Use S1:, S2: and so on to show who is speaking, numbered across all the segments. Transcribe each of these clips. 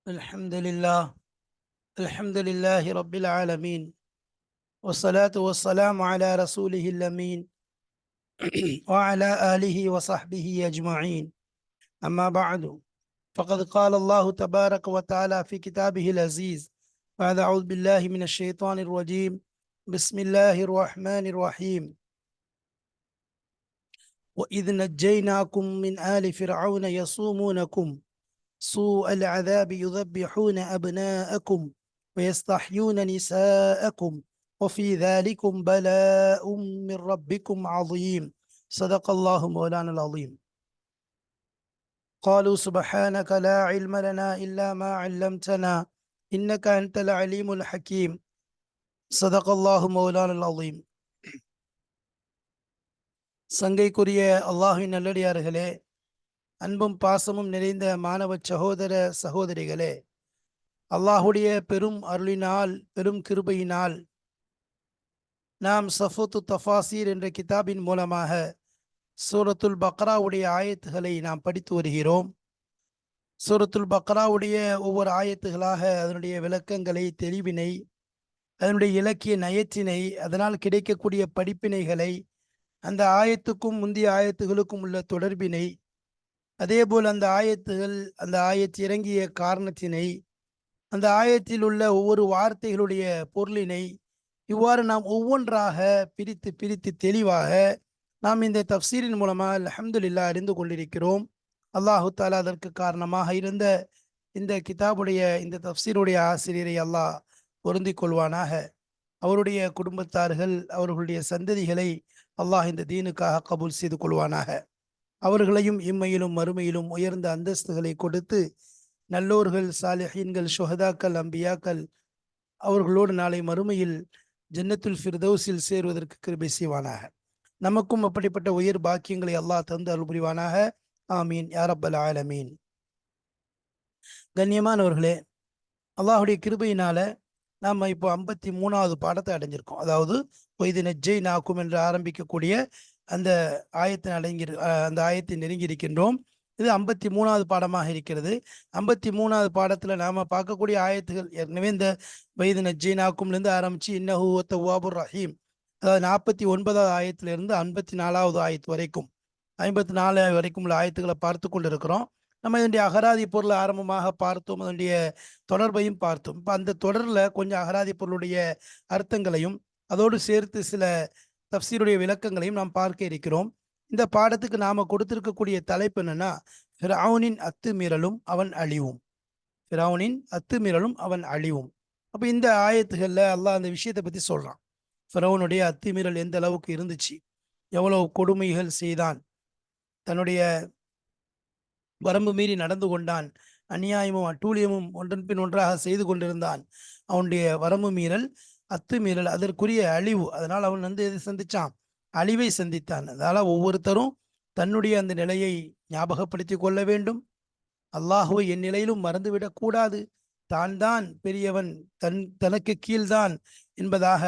S1: الحمد لله الحمد لله رب العالمين، والصلاة والسلام على رسوله الأمين وعلى آله وصحبه أجمعين. أما بعد، فقد قال الله تبارك وتعالى في كتابه العزيز بعد أعوذ بالله من الشيطان الرجيم. بسم الله الرحمن الرحيم. وإذ نجيناكم من آل فرعون يصومونكم سوء العذاب يذبحون أبناءكم ويستحيون نساءكم وفي ذلكم بلاء من ربكم عظيم. صدق الله مولانا العظيم. قالوا سبحانك لا علم لنا إلا ما علمتنا إنك أنت العليم الحكيم. صدق الله مولانا العظيم. சங்கைக்குரிய அல்லாஹ்வின் நல்லடியார்களே, அன்பும் பாசமும் நிறைந்த மாணவ சகோதர சகோதரிகளே, அல்லாஹுடைய பெரும் அருளினால் பெரும் கிருபையினால் நாம் சஃபத்து தஃபாசீர் என்ற கிதாபின் மூலமாக சூரத்துல் பக்ராவுடைய ஆயத்துகளை நாம் படித்து வருகிறோம். சூரத்துல் பக்ராவுடைய ஒவ்வொரு ஆயத்துகளாக அதனுடைய விளக்கங்களை, தெளிவினை, அதனுடைய இலக்கிய நயத்தினை, அதனால் கிடைக்கக்கூடிய படிப்பினைகளை, அந்த ஆயத்துக்கும் முந்தைய ஆயத்துகளுக்கும் உள்ள தொடர்பினை, அதேபோல் அந்த ஆயத்துகள், அந்த ஆயத்து இறங்கிய காரணத்தினை, அந்த ஆயத்தில் உள்ள ஒவ்வொரு வார்த்தைகளுடைய பொருளினை, இவ்வாறு நாம் ஒவ்வொன்றாக பிரித்து பிரித்து தெளிவாக நாம் இந்த தஃப்சீரின் மூலமாக அல்ஹம்துலில்லாஹ் அறிந்து கொண்டிருக்கிறோம். அல்லாஹு தாலா அதற்கு காரணமாக இருந்த இந்த கிதாபுடைய, இந்த தஃப்சீருடைய ஆசிரியரை அல்லாஹ் பொருந்தி கொள்வானாக. அவருடைய குடும்பத்தார்கள், அவர்களுடைய சந்ததிகளை அல்லாஹ் இந்த தீனுக்காக கபூல் செய்து கொள்வானாக. அவர்களையும் இம்மையிலும் மறுமையிலும் உயர்ந்த அந்தஸ்துகளை கொடுத்து நல்லோர்கள், சாலிஹீன்கள், ஷுஹதாக்கள், அம்பியாக்கள் அவர்களோடு நாளை மறுமையில் ஜன்னத்துல் ஃபிர்தௌஸில் சேருவதற்கு கிருபை செய்வானாக. நமக்கும் அப்படிப்பட்ட உயர் பாக்கியங்களை அல்லாஹ் தந்து அருள் புரிவானாக. ஆமீன் யா ரப்பல் ஆலமீன். கண்ணியமானவர்களே, அல்லாஹுடைய கிருபையினால நாம் இப்போ 53வது பாடத்தை அடைஞ்சிருக்கோம். அதாவது பொய்து நெஜ்ஜை நாக்கும் என்று ஆரம்பிக்கக்கூடிய அந்த அந்த ஆயத்தை நெருங்கி இருக்கின்றோம். இது 53வது பாடமாக இருக்கிறது. 53வது பாடத்தில் நாம் பார்க்கக்கூடிய ஆயத்துகள் ஏற்கனவே இந்த வைது நஜ்ஜைனாக்கும்லேருந்து ஆரம்பித்து இன்னஹு தவ்வாபுர் ரஹீம், அதாவது 49வது ஆயத்திலிருந்து 54வது ஆயத்து வரைக்கும், 54 வரைக்கும் உள்ள ஆயத்துக்களை பார்த்து கொண்டு இருக்கிறோம். நம்ம இதனுடைய அகராதி பொருளை ஆரம்பமாக பார்த்தோம், அதனுடைய தொடர்பையும் பார்த்தோம். இப்போ அந்த தொடரில் கொஞ்சம் அகராதி பொருளுடைய அர்த்தங்களையும் அதோடு சேர்த்து சில தஃப்சீருடைய விளக்கங்களையும் நாம் பார்க்க இருக்கிறோம். இந்த பாடத்துக்கு நாம கொடுத்திருக்கக்கூடிய தலைப்பு என்னன்னா, ஃபிரௌனின் அத்துமீறலும் அவன் அழிவும். ஃபிரௌனின் அத்துமீறலும் அவன் அழிவும். அப்போ இந்த ஆயத்துகளில் அல்லாஹ் அந்த விஷயத்தை பற்றி சொல்றான். ஃபிரௌனுடைய அத்துமீறல் எந்த அளவுக்கு இருந்துச்சு, எவ்வளவு கொடுமைகள் செய்தான், தன்னுடைய வரம்பு மீறி நடந்து கொண்டான், அநியாயமும் அட்டூழியமும் ஒன்றன் பின் ஒன்றாக செய்து கொண்டிருந்தான். அவனுடைய வரம்பு மீறல், அத்துமீறல், அதற்குரிய அழிவு. அதனால் அவன் எது சந்திச்சான்? அழிவை சந்தித்தான். அதனால ஒவ்வொருத்தரும் தன்னுடைய அந்த நிலையை ஞாபகப்படுத்தி கொள்ள வேண்டும். அல்லாஹுவை என் நிலையிலும் மறந்துவிடக் கூடாது. தான் பெரியவன், தனக்கு கீழ்தான் என்பதாக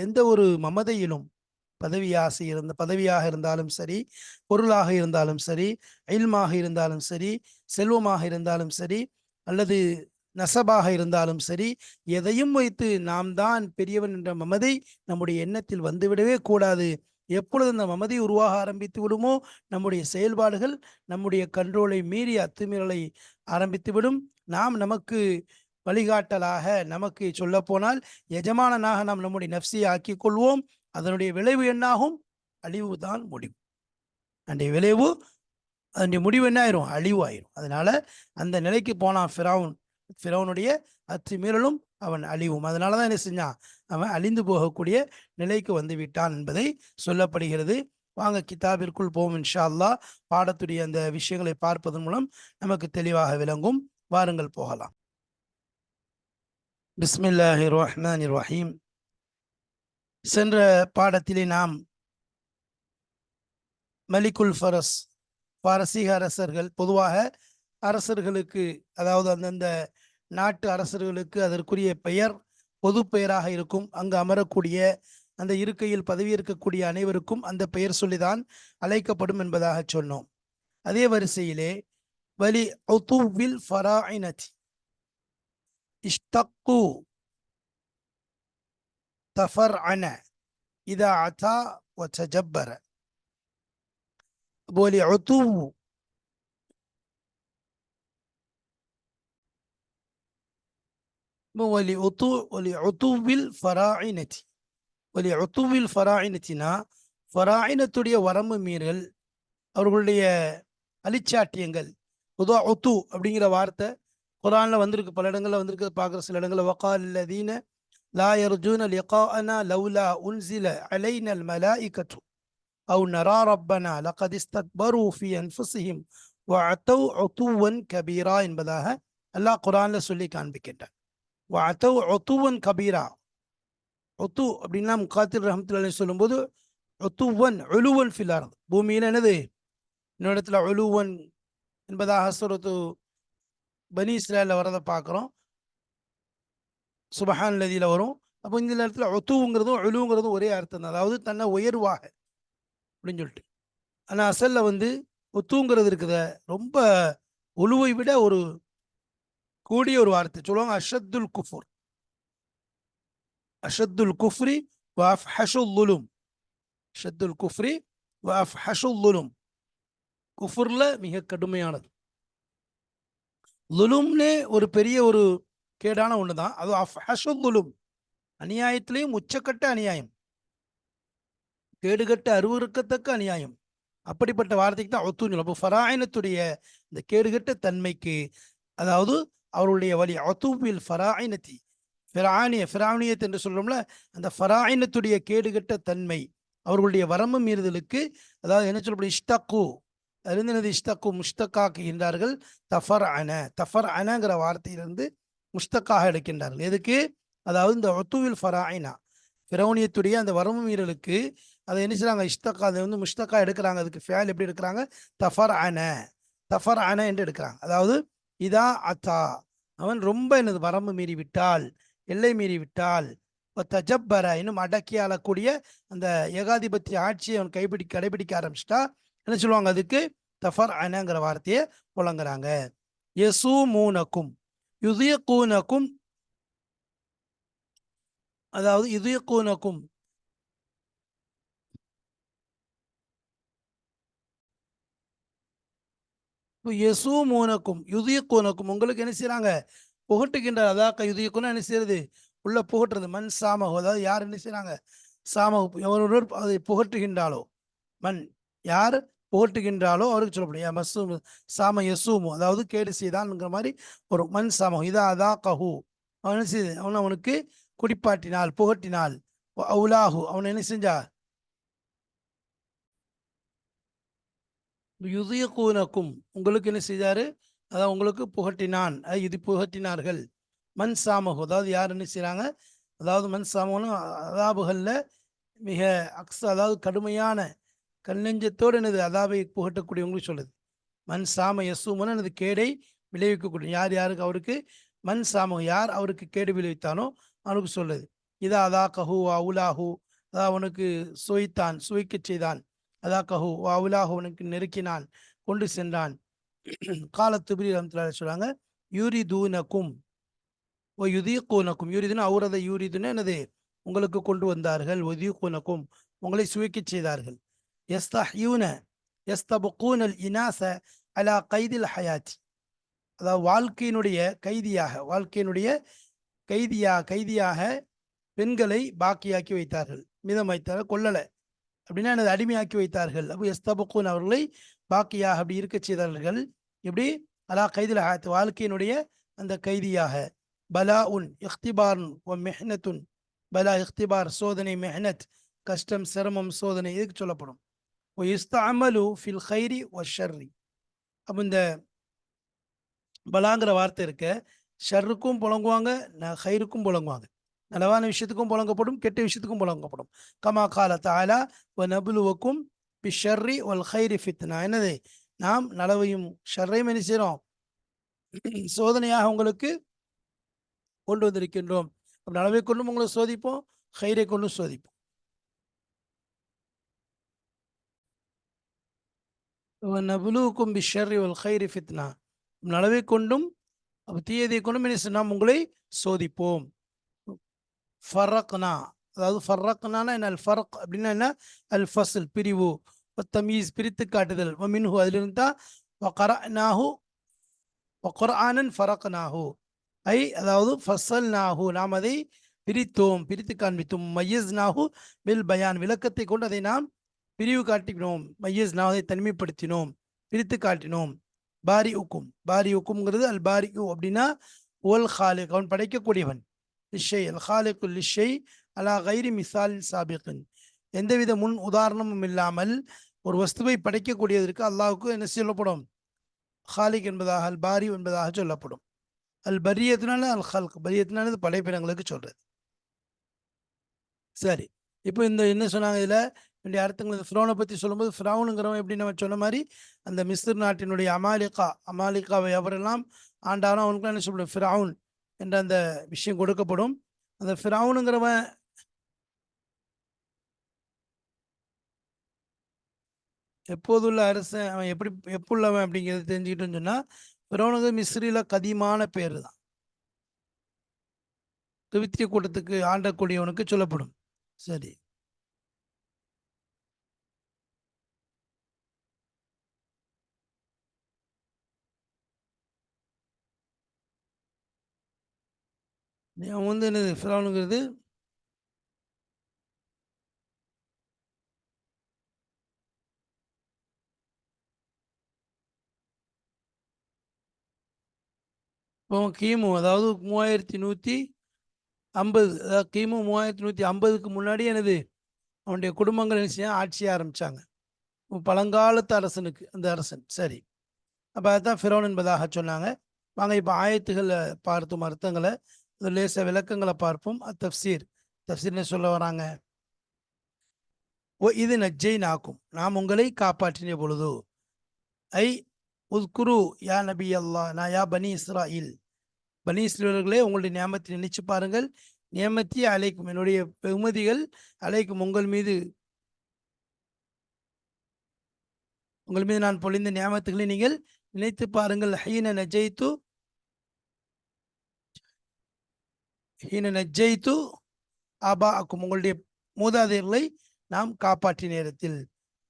S1: எந்த ஒரு மமதையிலும், பதவியாக இருந்தாலும் சரி, பொருளாக இருந்தாலும் சரி, இல்மாக இருந்தாலும் சரி, செல்வமாக இருந்தாலும் சரி, அல்லது நசபாக இருந்தாலும் சரி, எதையும் வைத்து நாம் தான் பெரியவன் என்ற மமதை நம்முடைய எண்ணத்தில் வந்துவிடவே கூடாது. எப்பொழுது அந்த மமதை உருவாக ஆரம்பித்து விடுமோ, நம்முடைய செயல்பாடுகள் நம்முடைய கண்ட்ரோலை மீறி அத்துமீறலை ஆரம்பித்துவிடும். நாம் நமக்கு வழிகாட்டலாக, நமக்கு சொல்ல போனால் எஜமானனாக நாம் நம்முடைய நஃப்சியை ஆக்கிக் கொள்வோம். அதனுடைய விளைவு என்னாகும்? அழிவு தான் முடிவு. அதனுடைய விளைவு, அதனுடைய முடிவு என்ன ஆயிரும்? அழிவு ஆயிரும். அதனால அந்த நிலைக்கு போனான் ஃபிரௌனுடைய அத்துமீறலும் அவன் அழிவும். அதனாலதான் என்ன செஞ்சான்? அவன் அழிந்து போகக்கூடிய நிலைக்கு வந்து விட்டான் என்பதை சொல்லப்படுகிறது. வாங்க கிதாபிற்குள் போவோம் இன்ஷா அல்லாஹ். பாடத்துடைய அந்த விஷயங்களை பார்ப்பதன் மூலம் நமக்கு தெளிவாக விளங்கும். வாருங்கள் போகலாம். பிஸ்மில்லாஹிர் ரஹ்மானிர் ரஹீம். சென்ற பாடத்திலே நாம் மலிகுல் ஃபரஸ், பாரசீக அரசர்கள், பொதுவாக அரசர்களுக்கு, அதாவது அந்தந்த நாட்டு அரசர்களுக்கு அதற்குரிய பெயர் பொது பெயராக இருக்கும். அங்கு அமரக்கூடிய, அந்த இருக்கையில் பதவி இருக்கக்கூடிய அனைவருக்கும் அந்த பெயர் சொல்லிதான் அழைக்கப்படும் என்பதாக சொன்னோம். அதே வரிசையிலே வலி உதுவில் ஃபராயினதி, இஷ்தக்கு தஃபர் அன இதா அத்தா வஜப்பர போலி உத்து ஒலி ஃபராயினத்தி ஒலி ஒத்துவில் ஃபராயினத்தினா ஃபராயினத்துடைய வரம்பு மீறல் அவர்களுடைய அலிச்சாட்டியங்கள் பொதுவா ஒத்து அப்படிங்கிற வார்த்தை குரான்ல வந்திருக்கு, பல இடங்கள்ல வந்திருக்கு, பார்க்குற சில இடங்கள்ல வகால் லதீன லா யர்ஜூன லிகாஅனா லவ்லா உன்சில அலைனல் மலாயிகத்து அவு நரா ரப்பனா லகத் இஸ்தக்பரு ஃபி அன்ஃபுஸிஹிம் வஅதவ் உதுவன் கபீரா என்பதாக அல்லாஹ் குரான்ல சொல்லி காண்பிக்கின்றான். வஅதவ் உதுவன் கபீரா, ஒத்து அப்படின்னா முகாத்தில் ரஹமத்துல்லாஹி சொல்லும்போது ஒத்துவன் ஒலுவன் ஃபிலார், பூமியில் என்னது இன்னொரு இடத்துல ஒலுவன் என்பதாக சூரத்து பனி இஸ்ராயல்ல வரதை பார்க்குறோம், சுபஹான் லதியில் வரும். அப்போ இந்த இடத்துல ஒத்துங்கிறதும் ஒலுங்கிறதும் ஒரே அர்த்தம் தான், அதாவது தன்னை உயர்வாக அப்படின்னு சொல்லிட்டு. ஆனால் அசல்ல வந்து ஒத்துங்கிறது இருக்குத ரொம்ப ஒலுவை விட ஒரு கூடிய ஒரு வார்த்தை சொல்லுவாங்க, அஷத்துல் குஃபுர், அஷத்துல் குஃப்ரி வஅஃஹஷுல் லுலும், அஷத்துல் குஃப்ரி வஅஃஹஷுல் லுலும், குஃபுர்ல மிக கடுமையானது. லுலும்னே ஒரு பெரிய ஒரு கேடான ஒன்று தான், அது அஃஹஷுல் லுலும், அநியாயத்திலையும் உச்சக்கட்ட அநியாயம், கேடுகட்ட அருவருக்கத்தக்க அநியாயம், அப்படிப்பட்ட வார்த்தைக்கு தான் ஒத்துன்னு சொல்லும். அப்போ ஃபராயினத்துடைய இந்த கேடுகட்ட தன்மைக்கு, அதாவது அவருடைய வழி ஒத்துவில் ஃபராயினத்தி, ஃபிரானியத் என்று சொல்றோம்ல, அந்த ஃபராயினத்துடைய கேடுகட்ட தன்மை அவர்களுடைய வரம்பு மீறுதலுக்கு, அதாவது என்ன சொல்லப்படும் இஷ்டக்கு, அறிந்தனது இஷ்டக்கு முஷ்தக்காக்குகின்றார்கள். தஃபர் அனங்கிற வார்த்தையிலிருந்து முஷ்தக்காக எடுக்கின்றார்கள். எதுக்கு? அதாவது இந்த ஒத்துவில் ஃபராயினா, ஃபிரௌனியத்துடைய அந்த வரம்பு மீறலுக்கு அதை என்ன செய்றாங்க, இஷ்தக்கா, அதை வந்து முஷ்தக்கா எடுக்கிறாங்க. அதுக்கு ஃபேல் எப்படி எடுக்கிறாங்க, தஃபர் அன என்று எடுக்கிறாங்க. அதாவது இதா அத்தா, அவன் ரொம்ப என்னது வரம்பு மீறி விட்டால், எல்லை மீறி விட்டால், தஜப்பர இன்னும் அடக்கி ஆளக்கூடிய அந்த ஏகாதிபத்திய ஆட்சியை அவன் கடைபிடிக்க ஆரம்பிச்சிட்டா என்ன சொல்லுவாங்க, அதுக்கு தஃபர் அனங்கிற வார்த்தையை புழங்குறாங்க. யசூமூனக்கும் யுதியக்கூனக்கும், அதாவது யுதியக்கூனக்கும் யசூமூனக்கும் யுதியக்கூனக்கும், உங்களுக்கு என்ன செய்யறாங்க, புகட்டுகின்றார். அதாக்க யுதியக்குன்னு என்ன செய்யறது, உள்ள புகட்டுறது. மண் சாமகு, அதாவது யார் என்ன செய்யறாங்க, சாமகு எவரொருவர் அதை புகட்டுகின்றாலோ, மண் யார் புகட்டுகின்றாலோ அவருக்கு சொல்லப்படும் மசூ சாம யசூமு, அதாவது கேடு செய்தான்ங்கிற மாதிரி ஒரு மண் சாமகு இதா அதா கஹு, அவன் என்ன செய்து அவன் அவனுக்கு குடிப்பாட்டினால் புகட்டினால், அவுலாஹு அவன் என்ன செஞ்சா, யுதியக்கூனக்கும் உங்களுக்கு என்ன செய்தாரு, அதாவது உங்களுக்கு புகட்டினான், இது புகட்டினார்கள். மண் சாமகு, அதாவது யார் என்ன செய்யறாங்க, அதாவது மண் சாமகனும் அதாபுகள்ல மிக அதாவது கடுமையான கல்லெஞ்சத்தோடு எனது அதாவை புகட்டக்கூடியவங்களுக்கு சொல்லுது. மண் சாம யசூமன் எனது கேடை விளைவிக்கக்கூடிய, யார் யாருக்கு அவருக்கு மண் சாமம், யார் அவருக்கு கேடு விளைவித்தானோ அவனுக்கு சொல்லுது. இதா அதா கஹு அவுலாஹு, அதான் அவனுக்கு சுவைத்தான் சுவைக்கச் செய்தான், அதா கஹு அவுலாஹு அவனுக்கு நெருக்கினான் கொண்டு சென்றான். காலத்துபிரி ரஹ்மத்துல்லாஹி சொல்றாங்க, யூரிதூனக்கும் ஓ யுதீக்கூனக்கும், யூரிதுன்னு அவுரத யூரிதுன்னு என்னது உங்களுக்கு கொண்டு வந்தார்கள், ஒதியூக்கூனக்கும் உங்களை சுவைக்கச் செய்தார்கள். யஸ்தஹ்யூன யஸ்தபுக்கூனல் இனாச அலா கைதில் ஹயாத்தி, அதாவது வாழ்க்கையினுடைய கைதியாக பெண்களை பாக்கியாக்கி வைத்தார்கள், மீதம் வைத்தார்கள், கொல்லலை அப்படின்னா எனது அடிமையாக்கி வைத்தார்கள். அப்போ எஸ்தபுக்கூன் அவர்களை பாக்கியாக அப்படி இருக்க செய்தார்கள். எப்படி, அலா கைதில் ஹயாத் வாழ்க்கையினுடைய அந்த கைதியாக. பலா உன் இஃப்திபார் மெஹ்னத்துன், பலா இஃப்திபார் சோதனை, மெஹ்னத் கஷ்டம் சிரமம் சோதனை, இதுக்கு சொல்லப்படும். இஸ்தஅமலு ஃபில் கைரி ஒ ஷர்ரி, அப்போ இந்த பலாங்கிற வார்த்தை இருக்க, ஷர்ருக்கும் புழங்குவாங்க, ஹைருக்கும் புழங்குவாங்க, நலவான விஷயத்துக்கும் புழங்கப்படும், கெட்ட விஷயத்துக்கும் புழங்கப்படும். கமா கால தாலா வ நபுலுவக்கும் பி ஷர்ரி ஒல் ஹைரி ஃபித்னா, என்னது நாம் நலவையும் ஷர்ரையும் என்ன செய்கிறோம், சோதனையாக உங்களுக்கு கொண்டு வந்திருக்கின்றோம். நலவை கொண்டும் உங்களை சோதிப்போம், ஹைரை கொண்டும் சோதிப்போம். நபுலுக்கும் பி ஷர்ரி ஒல் ஹைரி ஃபித்னா, நலவை கொண்டும் அப்போ தீயதை கொண்டு நாம் உங்களை சோதிப்போம். ஃபர்ரக்னா, அதாவது ஃபர்ரக்னானா என்ன? அல் ஃபர்க் அப்படின்னா என்ன? அல் ஃபஸ்ல் பிரிவு, தமீஸ் பிரித்து காட்டுதல், மின்ஹு அதிலிருந்து தான் வகரனாஹு வகுர்ஆனன் ஃபரக்னாஹு ஐ அதாவது ஃபஸ்ஸல்நாஹு நாம் அதை பிரித்தோம், பிரித்து காண்பித்தோம். மையஸ்நாஹு பில் பயான் விளக்கத்தை கொண்டு அதை நாம் பிரிவு காட்டினோம். மையஸ்நாஹு அதை தனிமைப்படுத்தினோம், பிரித்து காட்டினோம். பாரி உக்கும், பாரி உக்கும்ங்கிறது அல் பாரி அப்படின்னா ஓல் ஹாலிக் அவன் படைக்கக்கூடியவன், லிஷை அல் ஹாலிக்கு லிஷை அலா கைரி மிசால் சாபிகன் எந்தவித முன் உதாரணமும் இல்லாமல் ஒரு வஸ்துவை படைக்கக்கூடியதற்கு அல்லாஹுக்கு என்ன சொல்லப்படும்? ஹாலிக் என்பதாக, அல் பாரி என்பதாக சொல்லப்படும். அல் பரியத்தினால அல் ஹல்க், பரியத்தினால படைப்பினங்களுக்கு சொல்றது. சரி, இப்போ இந்த என்ன சொன்னாங்க இதில் வேண்டிய அர்த்தங்கள்? ஃபிரௌனை பற்றி சொல்லும்போது ஃபிரௌனுங்கிறவன் எப்படி நம்ம சொன்ன மாதிரி அந்த மிஸ்ர் நாட்டினுடைய அமாலிகாவை அவரெல்லாம் ஆண்டானோ அவனுக்குலாம் என்ன சொல்லப்படும்? ஃபிரௌன் என்ற அந்த விஷயம் கொடுக்கப்படும். அந்த ஃபிரௌனுங்கிறவன் எப்போதுள்ள அரசன், அவன் எப்படி எப்போள்ளவன் அப்படிங்கிறது தெரிஞ்சுக்கிட்டோன்னு சொன்னால், ஃபிரௌனுக்கு மிஸ்ரியில் கதிமான பேர் தான், கிபித்திய கூட்டத்துக்கு ஆண்டக்கூடியவனுக்கு சொல்லப்படும். சரி, அவன் வந்து என்னது ஃபிரௌனுங்கிறது? இப்போ கிமு அதாவது 3150, அதாவது கிமு 3150க்கு முன்னாடி என்னது அவனுடைய குடும்பங்கள் என்ன செய்ய ஆட்சியை ஆரம்பித்தாங்க, பழங்காலத்து அரசனுக்கு அந்த அரசன். சரி, அப்போ அதுதான் ஃபிரௌன் என்பதாக சொன்னாங்க. வாங்க இப்போ ஆயத்துகளை பார்த்தும் அர்த்தங்களை லேச விளக்கங்களை பார்ப்போம். தஃப்சீர் தஃப்சீர்னு சொல்ல வராங்க. ஓ இது நஜ்ஜை நாக்கும், நாம் உங்களை காப்பாற்றின பொழுது, ஐ உத்குரு யா நபி அல்லா நான் யா பனி இஸ்ராயில், பனி இஸ்ரேலர்களே உங்களுடைய நியாமத்தை நினைச்சு பாருங்கள். நியமத்தி அழைக்கும், என்னுடைய வெகுமதிகள் அழைக்கும் உங்கள் மீது நான் பொழிந்த நியாமத்துகளை நீங்கள் நினைத்து பாருங்கள். ஹீன நஜ்ஜைத்து ஆபா அக்கும், உங்களுடைய மூதாதையர்களை நாம் காப்பாற்றிய நேரத்தில்,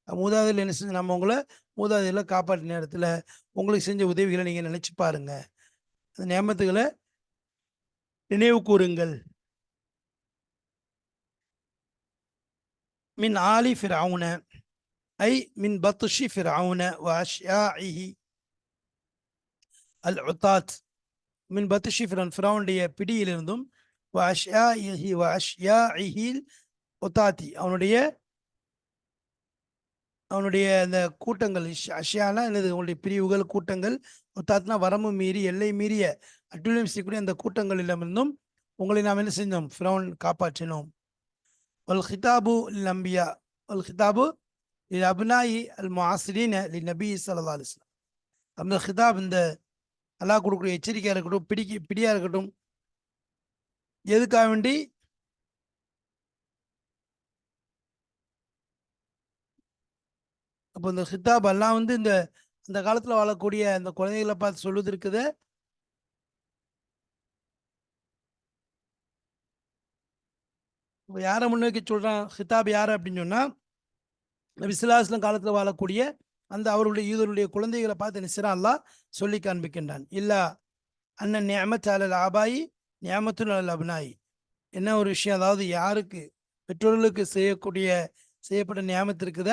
S1: மூதாதையர்கள் என்ன செஞ்சு நம்ம உங்களை மூதாதையர்களை காப்பாற்றிய நேரத்தில் உங்களுக்கு செஞ்ச உதவிகளை நீங்கள் நினைச்சு பாருங்க, அந்த நியமத்துகளை நினைவு கூறுங்கள். மின் ஆலி ஃபிரௌன ஐ மின் பத்ஷி ஃபிரௌன வ அஷ்யாஇஹி அல் உத்தாத், மின் பத்ஷி ஃபிரௌனுடைய பிடியிலிருந்தும் வ அஷ்யாஇஹி உத்தாத்தி அவனுடைய அந்த கூட்டங்கள், அஷ்யானா என்னது? அவனுடைய பிரிவுகள், கூட்டங்கள். உத்தாத்னா வரம்பு மீறி எல்லை மீறிய அட்டுழியம் செய்யக்கூடிய அந்த கூட்டங்களிடமிருந்தும் உங்களை நாம் என்ன செஞ்சோம்? ஃபிரௌன் காப்பாற்றினோம். வல் ஹிதாபு லில் அம்பியா வல் ஹிதாபு லில் அப்னாயி அல் முஆஸிரீன லிநபி ஸல்லல்லாஹு அலைஹி வஸல்லம். அந்த ஹிதாப் இந்த அல்லாஹ் கொடுக்கக்கூடிய எச்சரிக்கையாக இருக்கட்டும், பிடியாக இருக்கட்டும், எதுக்காக வேண்டி? அப்போ இந்த ஹிதாப் எல்லாம் வந்து இந்த அந்த காலத்தில் வாழக்கூடிய அந்த குழந்தைகளை பார்த்து சொல்லுது இருக்குது. யாரை முன்னோக்கி சொல்கிறான்? ஹிதாப் யார் அப்படின்னு சொன்னால், நபிசுல்லாஸ்லம் காலத்தில் வாழக்கூடிய அந்த அவருடைய யூதருடைய குழந்தைகளை பார்த்து நிசிரா அல்லாஹ் சொல்லி காண்பிக்கின்றான். இல்லா அண்ணன் நியமத் அலல் ஆபாயி நியமத்துன் அலல் அப்னாயி, என்ன ஒரு விஷயம், அதாவது யாருக்கு பெற்றோர்களுக்கு செய்யப்பட்ட நியமத்து இருக்குத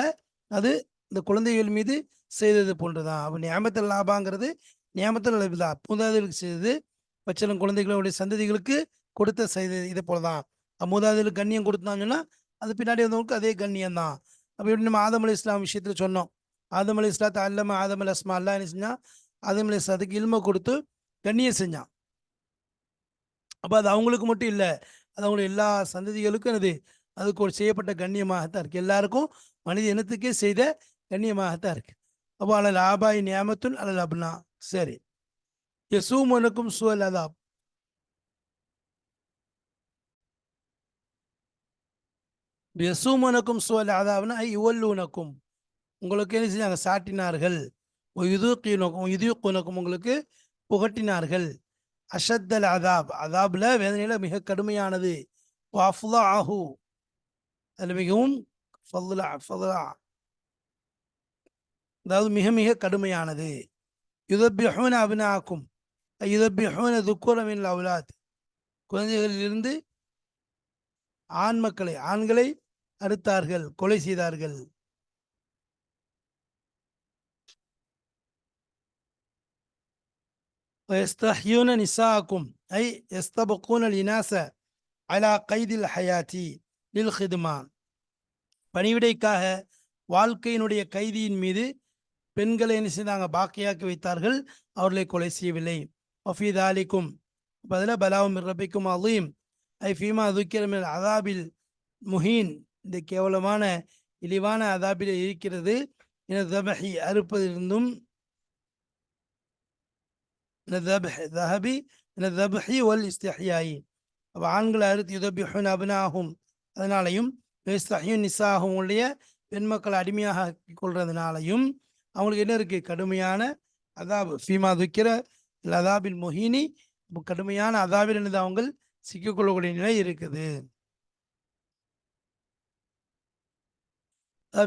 S1: அது இந்த குழந்தைகள் மீது செய்தது போன்றுதான். அப்போ நியமத்தல் லாபாங்கிறது நியமத்தல் அளவிதா மூதாதைகளுக்கு செய்தது பச்சளம் குழந்தைகளுடைய சந்ததிகளுக்கு கொடுத்த செய்தது. இதை போலதான் மூதாதைகளுக்கு கண்ணியம் கொடுத்தாங்கன்னா அது பின்னாடி வந்தவங்களுக்கு அதே கண்ணியம் தான். அப்போ எப்படி நம்ம ஆதம் அலி இஸ்லாம் விஷயத்தில் சொன்னோம், ஆதம் அலி இஸ்லாத்தை அல்லம ஆதம் அல் அஸ்மா அல்லா என்ன செஞ்சான்? ஆதம் அலி இஸ்லாத்துக்கு இல்மை கொடுத்து கண்ணியம் செஞ்சான். அப்போ அது அவங்களுக்கு மட்டும் இல்லை, அது அவங்களுக்கு எல்லா சந்ததிகளுக்கும் அதுக்கு ஒரு செய்யப்பட்ட கண்ணியமாகத்தான் இருக்கு. எல்லாருக்கும் மனித இனத்துக்கே செய்த கண்ணியமாகத்தான் இருக்கு. அப்போ அலல் ஆபாய் நியாமத்துன் அலல் அப்னா. சரி, யசூமனுக்கும் சுவல் அதாப், யசூமனுக்கும் சுவல் அதாப்னா ஐ யுவல்லூனக்கும், உங்களுக்கு என்ன செஞ்சாங்க? சாட்டினார்கள். இதுக்குனக்கும் உங்களுக்கு புகட்டினார்கள். அஷத்தல் அதாப், அதாப்ல வேதனையில மிக கடுமையானது. ஆஹு, அதில் மிகவும் அதாவது மிக மிக கடுமையானது. யுதப்பிஹூன அபினாக்கும், யுதப்பிஹூன துக்குரமின் அவுலாத், குழந்தைகளிலிருந்து ஆண்களை அறுத்தார்கள், கொலை செய்தார்கள். நிசாக்கும் ஐ எஸ்தபக்கூன லினாச அலா கைதில் ஹயாத்தி லில் ஹிதுமான், பணிவிடைக்காக வாழ்க்கையினுடைய கைதியின் மீது பெண்களை என்ன செய்தாங்க, பாக்கியாக்கி வைத்தார்கள், அவர்களை கொலை செய்யவில்லை. வஃபீத் அலிக்கும் பதில பலாவும் ரபிக்கும் அலீம் ஐ ஃபீமா துக்கிரமில் அதாபில் முஹீன், இந்த கேவலமான இழிவான அதாபில் இருக்கிறது. தபஹி அறுப்பதிலிருந்தும், ஆண்களை அறுத்து யுதபிஹுன் அபினாகும், அதனாலையும் நிசாகும் உடைய பெண் மக்களை அடிமையாக கொள்றதுனாலையும் அவங்களுக்கு என்ன இருக்கு, கடுமையான அதாபு. ஃபீமா துக்கிர அதாபில் முஹீனி, கடுமையான அதாபில் என்னது அவங்க சிக்கிக்கொள்ளக்கூடிய நிலை இருக்குது.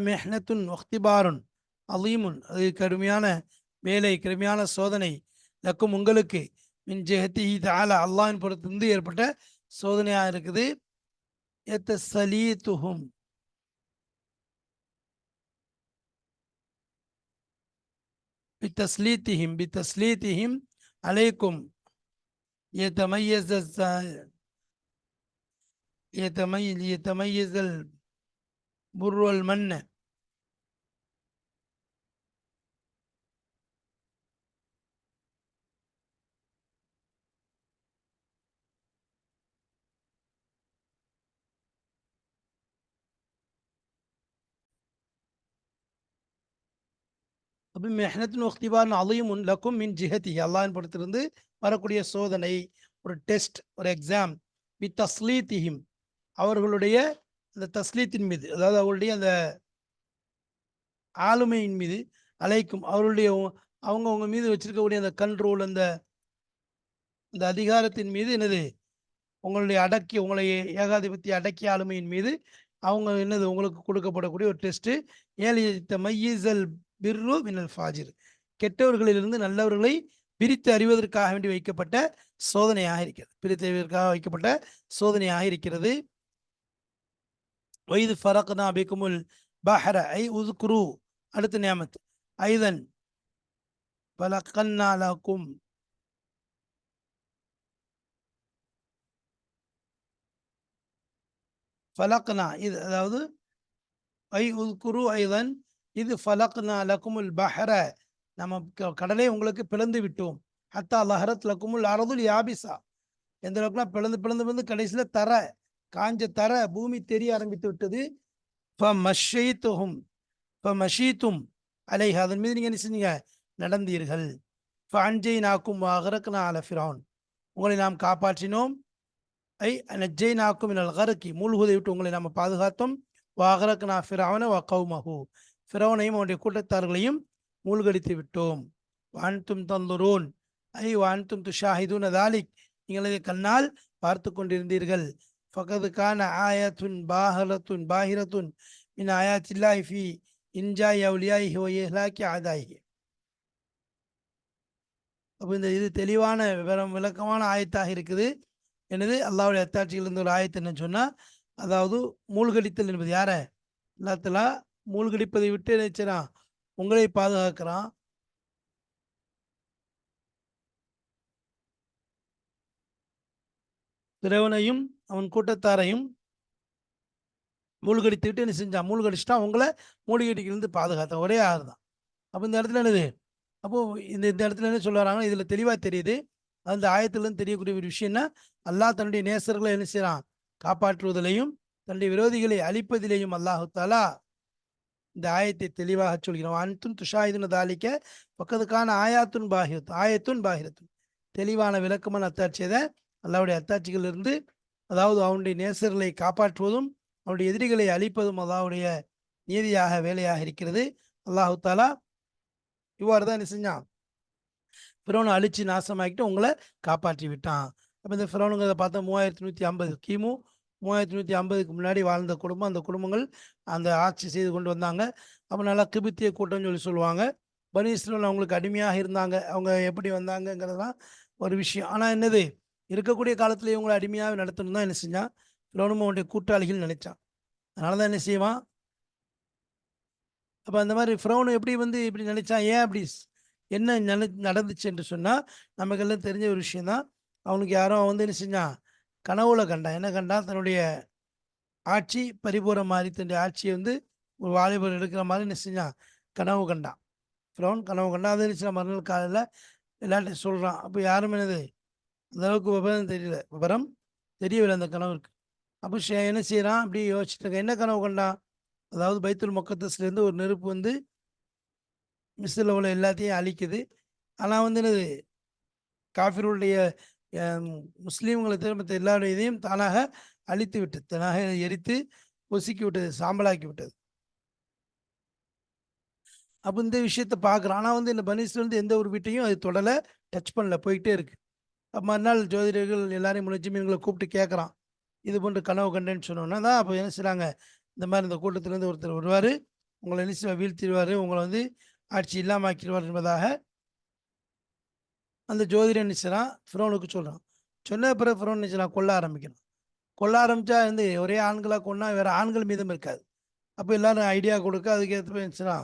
S1: மெஹ்னத்துன் வக்திபாருன் அலீமுன், அது கடுமையான வேலை, கடுமையான சோதனை. லக்கும் உங்களுக்கு, மின் ஜெஹத்தி தஆலா அல்லாஹ்வின் புறத்திலிருந்து ஏற்பட்ட சோதனையாக இருக்குது. யத்தஸலீதுஹும், பித்தஸ்லீத்திஹிம் அலைக்கும் யத்தமையஸல் புர் வல் மன்ன, மெஹ்னத்துன் வக்திபாருன் அலீமுன் லக்கும் மின் ஜிஹத்தி, அல்லாஹ்வின் புறத்திலிருந்து வரக்கூடிய சோதனை, ஒரு டெஸ்ட், ஒரு எக்ஸாம். பி தஸ்லீத்திஹிம், அவர்களுடைய அந்த தஸ்லீத்தின் மீது, அதாவது அவர்களுடைய அந்த ஆளுமையின் மீது, அலைக்கும் அவர்களுடைய அவங்கவுங்க மீது வச்சிருக்கக்கூடிய அந்த கண்ட்ரோல், அந்த அதிகாரத்தின் மீது என்னது, உங்களுடைய அடக்கி, உங்களை ஏகாதிபத்திய அடக்கிய ஆளுமையின் மீது அவங்க என்னது உங்களுக்கு கொடுக்கப்படக்கூடிய ஒரு டெஸ்ட். மையீசல் பிர்ரு மினல் ஃபாஜிர், கெட்டவர்களிலிருந்து நல்லவர்களை பிரித்து அறிவதற்காக வேண்டி வைக்கப்பட்ட சோதனையாக இருக்கிறது, பிரித்து அறிவதற்காக வைக்கப்பட்ட சோதனையாக இருக்கிறது. வைது ஃபரக்னா பிகுமுல் பஹர ஐ உஸ்குரு, அடுத்த நியாமத் ஐதன் ஃபலக்கன்னா லக்கும், ஃபலக்னா இது, அதாவது ஐ உஸ்குரு ஐதன் இது ஃபலக்னா லக்குமுல் பஹர, நம்ம கடலை உங்களுக்கு பிளந்து விட்டோம். ஹத்தா லஹரத் லக்குமுல் அரதுல் யாபிசா, எந்த அளவுக்குலாம் பிளந்து பிளந்து பிளந்து கடைசியில் தர, காஞ்ச தர, பூமி தெரிய ஆரம்பித்து விட்டது. ஃபமஷீத்தும் அலைஹா, அதன் மீது நீங்கள் என்ன செஞ்சீங்க, நடந்தீர்கள். ஃபஅன்ஜை நாக்கும் வஅக்ரக்னா அல ஃபிரௌன், உங்களை நாம் காப்பாற்றினோம். ஐ நஜ்ஜை நாக்கும் மினல் கர்கி, மூழ்குவதை விட்டு உங்களை நாம் பாதுகாத்தோம். வஅக்ரக்னா ஃபிரௌன வ கௌமஹு, ஃபிரௌனையும் அவனுடைய கூட்டத்தார்களையும் மூழ்கடித்து விட்டோம். வஅன்தும் தன்துரூன் ஐ வஅன்தும் துஷாஹிதூன தாலிக், நீங்கள் இதை கண்ணால் பார்த்து கொண்டிருந்தீர்கள். ஃபகத் கான ஆயத்துன் பாஹிரத்துன் மின் ஆயாத்தில்லாஹி ஃபீ இன்ஜாய் அவுலியாஹி வ இஹ்லாக்கி அதாஹி. அப்போ இந்த இது தெளிவான விளக்கமான ஆயத்தாக இருக்குது. எனது அல்லாஹ்வுடைய அத்தாட்சியிலிருந்து ஒரு ஆயத்து என்னன்னு சொன்னால், அதாவது மூழ்கடித்தல் என்பது யார, அல்லாஹ் மூழ்கடிப்பதை விட்டு நினைச்சான் உங்களை பாதுகாக்கிறான். பிறவனையும் அவன் கூட்டத்தாரையும் மூழ்கடித்து விட்டு என்ன செஞ்சான், மூழ்கடிச்சிட்டான், உங்களை மூழ்கடிக்கிலிருந்து பாதுகாத்தான், ஒரே ஆறு தான். அப்போ இந்த இடத்துல என்னது, அப்போ இந்த இடத்துல என்ன சொல்ல வராங்கன்னா, இதுல தெளிவா தெரியுது, அந்த ஆயத்திலிருந்து தெரியக்கூடிய ஒரு விஷயம்னா, அல்லாஹ் தன்னுடைய நேசர்களை என்ன செய்யறான், காப்பாற்றுவதிலையும் தன்னுடைய விரோதிகளை அழிப்பதிலேயும் அல்லாஹு தாலா இந்த ஆயத்தை தெளிவாக சொல்கிறோம். அன்தும் துஷாஹிதுன தாலிக்க பக்கத்துக்கான ஆயத்துன் பாஹிரத்துன், தெளிவான விளக்கமான அத்தாட்சியதை அல்லாஹ்வுடைய அத்தாட்சிகள் இருந்து, அதாவது அவனுடைய நேசர்களை காப்பாற்றுவதும் அவனுடைய எதிரிகளை அழிப்பதும் அல்லாஹ்வுடைய நீதியாக வேலையாக இருக்கிறது. அல்லாஹு தாலா இவ்வாறு தான் என்ன செஞ்சான், ஃபிரௌனை அழிச்சு நாசமாக்கிட்டு உங்களை காப்பாற்றி விட்டான். அப்போ இந்த ஃபிரௌனுங்கிறத பார்த்தா 3150 கிமு 3150க்கு முன்னாடி வாழ்ந்த குடும்பம். அந்த குடும்பங்கள் அந்த ஆட்சி செய்து கொண்டு வந்தாங்க. அப்போ நல்லா கிபித்திய கூட்டம்னு சொல்லுவாங்க. பனி இஸ்ரவேல் அவங்களுக்கு அடிமையாக இருந்தாங்க. அவங்க எப்படி வந்தாங்கங்கிறதுலாம் ஒரு விஷயம். ஆனால் என்னது, இருக்கக்கூடிய காலத்தில் இவங்களை அடிமையாக நடத்தணும் தான் என்ன செஞ்சான் ஃபிரௌனும் அவனுடைய கூட்டாளிகள் நினைச்சான். அதனால தான் என்ன செய்வான். அப்போ அந்த மாதிரி ஃபிரௌன் எப்படி இப்படி நினைச்சான், ஏன் அப்படி என்ன நடந்துச்சு என்று சொன்னால் நமக்கெல்லாம் தெரிஞ்ச ஒரு விஷயம் தான். அவனுக்கு யாரோ என்ன செஞ்சான், கனவுல கண்டான். என்ன கண்டான், தன்னுடைய ஆட்சி பரிபூர மாதிரி தன்னுடைய ஆட்சியை ஒரு வாலிபர் எடுக்கிற மாதிரி என்ன செஞ்சான், கனவு கண்டான். ஃபிரௌன் கனவு கண்டான். அதை நினச்சி மறுநாள் காலையில் எல்லார்ட்டையும் சொல்கிறான். அப்போ யாரும் என்னது அந்த அளவுக்கு விவரம் தெரியவில்லை அந்த கனவுக்கு. அப்போ என்ன செய்கிறான், அப்படி யோசிச்சுட்டு இருக்க, என்ன கனவு கண்டான். அதாவது பைத்துல் முக்கத்தஸ்லேருந்து ஒரு நெருப்பு மிஸ்ரில் உள்ள எல்லாத்தையும் அழிக்குது. ஆனால் என்னது காஃபிர்களுடைய முஸ்லீம்களை திரும்ப எல்லாருடைய இதையும் தானாக அழித்து விட்டது, தானாக எரித்து பொசுக்கி விட்டது, சாம்பலாக்கி விட்டது. அப்போ இந்த விஷயத்தை பார்க்குறோம். ஆனால் இந்த பனீஸ்லேருந்து எந்த ஒரு வீட்டையும் அது தொடலை, டச் பண்ணல, போய்கிட்டே இருக்கு. அப்போ மறுநாள் ஜோதிடர்கள் எல்லாரையும் முனஜ்ஜிமீன்களை கூப்பிட்டு கேட்குறான், இது போன்று கனவு கண்டேன்னு சொன்னோன்னா தான் அப்போ என்ன செய்கிறாங்க, இந்த மாதிரி இந்த கூட்டத்திலேருந்து ஒருத்தர் வருவார், உங்களை என்ன வீழ்த்திடுவார், உங்களை ஆட்சி இல்லாமல் ஆக்கிடுவார் என்பதாக அந்த ஜோதிடன் நினைச்சான் ஃபிரௌனுக்கு சொல்கிறான். சொன்ன பிறகு ஃபிரௌன் நினைச்சான் கொல்ல ஆரம்பிக்கணும். கொல்ல ஆரம்பித்தா ஒரே ஆண்களாக கொண்டா வேறு ஆண்கள் மீதம் இருக்காது. அப்போ எல்லாரும் ஐடியா கொடுக்க அதுக்கேற்ற நினச்சினா,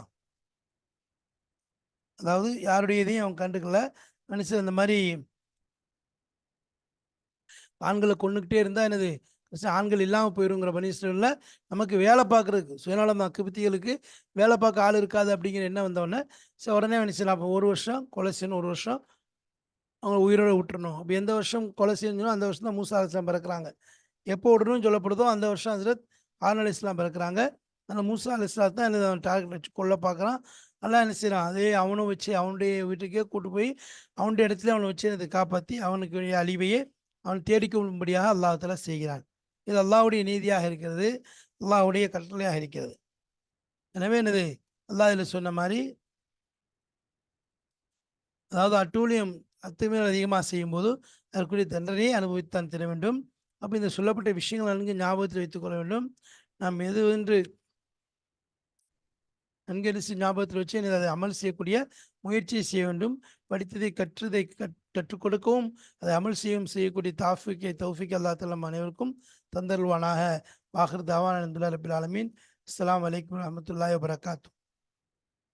S1: அதாவது யாருடைய இதையும் அவன் கண்டுக்கல. நினச்சி அந்த மாதிரி ஆண்களை கொண்டுக்கிட்டே இருந்தால் என்னது ஆண்கள் இல்லாமல் போயிருங்கிற பனிஸ்டரில் நமக்கு வேலை பார்க்குறதுக்கு சுயநலம் கிபித்திகளுக்கு வேலை பார்க்க ஆள் இருக்காது அப்படிங்கிற எண்ணம் வந்தவொடனே உடனே நினச்சிடலாம். அப்போ ஒரு வருஷம் கொலை செய்யணும், ஒரு வருஷம் அவங்க உயிரோடு விட்டுறணும். அப்போ எந்த வருஷம் கொலை செஞ்சணும் அந்த வருஷம் தான் மூசா அலைஹிஸ்ஸலாம் பிறக்கிறாங்க. எப்போ விடணும்னு சொல்லப்படுதோ அந்த வருஷம் ஹஜ்ரத் ஹாரூன் அலைஹிஸ்ஸலாம் பிறக்கிறாங்க. அந்த மூசா அலைஹிஸ்ஸலாம் தான் என்ன டார்கெட் வச்சு கொல்ல பார்க்குறான். அல்லாஹ் என்ன செய்கிறான், அதே அவனும் வச்சு அவனுடைய வீட்டுக்கே கூட்டு போய் அவனுடைய இடத்துல அவனை வச்சு அதை காப்பாற்றி அவனுக்கு அழிவையே அவன் தேடிக்கொள்ளும்படியாக அல்லாஹ் தஆலா செய்கிறான். இது அல்லாஹ்வுடைய நீதியாக இருக்கிறது, அல்லாஹ்வுடைய கட்டளையாக இருக்கிறது. எனவே என்னது அல்லாஹ் இதில் சொன்ன மாதிரி, அதாவது அட்டூழியம் அத்துமீறல் அதிகமாக செய்யும்போது அதற்குரிய தண்டனையை அனுபவித்தான் தர வேண்டும். அப்போ இந்த சொல்லப்பட்ட விஷயங்கள் நன்கு ஞாபகத்தில் வைத்துக் கொள்ள வேண்டும். நாம் எது என்று நன்கரிசி ஞாபகத்தில் வச்சு அதை அமல் செய்யக்கூடிய முயற்சியை செய்ய வேண்டும். படித்ததை கற்றுக் கொடுக்கவும் அதை அமல் செய்யக்கூடிய தௌஃபீக் அல்லாஹ் தஆலா நம் அனைவருக்கும் தந்தருள்வானாக. வாஹிர் தாவானா அல்ஹம்துலில்லாஹி ரப்பில் ஆலமீன். அஸ்ஸலாமு அலைக்கும் வரஹ்மத்துல்லாஹி வபரகாத்துஹு.